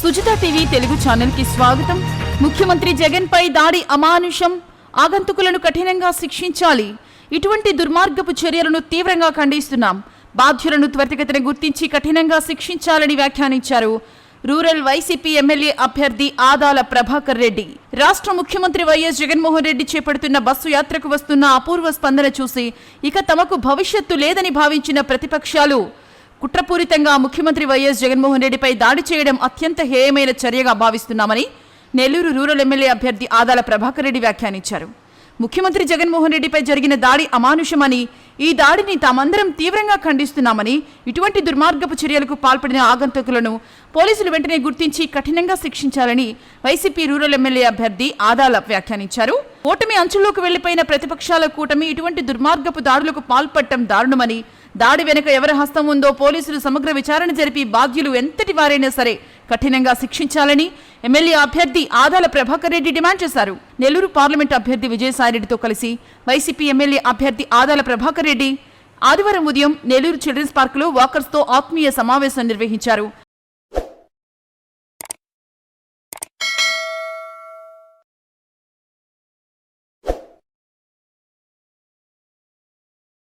Sujitha TV Telugu channel కి స్వాగతం. ముఖ్యమంత్రి జగన్ పై దాడి అమానుషం, ఆగంతుకులను కఠినంగా శిక్షించాలి. ఇటువంటి దుర్మార్గపు చర్యలను తీవ్రంగా ఖండిస్తున్నాం. బాధ్యులను త్వరితగతిన గుర్తించి కఠినంగా శిక్షించాలని వ్యాఖ్యానించారు రూరల్ వైసీపీ ఎమ్మెల్యే అభ్యర్థి ఆదాల ప్రభాకర్ రెడ్డి. రాష్ట్ర ముఖ్యమంత్రి వైఎస్ జగన్మోహన్ రెడ్డి చేపడుతున్న బస్సు యాత్రకు వస్తున్న అపూర్వ స్పందన చూసి ఇక తమకు భవిష్యత్తు లేదని భావించిన ప్రతిపక్షాలు కుట్రపూరితంగా ముఖ్యమంత్రి వైఎస్ జగన్మోహన్ రెడ్డిపై దాడి చేయడం అత్యంత హేయమైన చర్యగా భావిస్తున్నామని నెల్లూరు రూరల్ ఎమ్మెల్యే అభ్యర్థి ఆదాల ప్రభాకర్ రెడ్డి వ్యాఖ్యానించారు. ముఖ్యమంత్రి జగన్మోహన్ రెడ్డిపై జరిగిన దాడి అమానుషమని, ఈ దాడిని తామందరం తీవ్రంగా ఖండిస్తున్నామని, ఇటువంటి దుర్మార్గపు చర్యలకు పాల్పడిన ఆగంతకులను పోలీసులు వెంటనే గుర్తించి కఠినంగా శిక్షించాలని వైసీపీ రూరల్ ఎమ్మెల్యే అభ్యర్థి ఆదాల వ్యాఖ్యానించారు. ఓటమి అంచుల్లోకి వెళ్లిపోయిన ప్రతిపక్షాల కూటమి ఇటువంటి దుర్మార్గపు దాడులకు పాల్పడటం దారుణమని, దాడి వెనుక ఎవరి హస్తం ఉందో పోలీసులు సమగ్ర విచారణ జరిపి బాధ్యులు ఎంతటి వారైనా సరే కఠినంగా శిక్షించాలని ఎమ్మెల్యే అభ్యర్థి ఆదాల ప్రభాకర్ రెడ్డి డిమాండ్ చేశారు. నెల్లూరు పార్లమెంట్ అభ్యర్థి విజయసాయిరెడ్డితో కలిసి వైసీపీ ఎమ్మెల్యే అభ్యర్థి ఆదాల ప్రభాకర్ రెడ్డి ఆదివారం ఉదయం నెల్లూరు చిల్డ్రన్స్ పార్కులో వాకర్స్తో ఆత్మీయ సమావేశం నిర్వహించారు.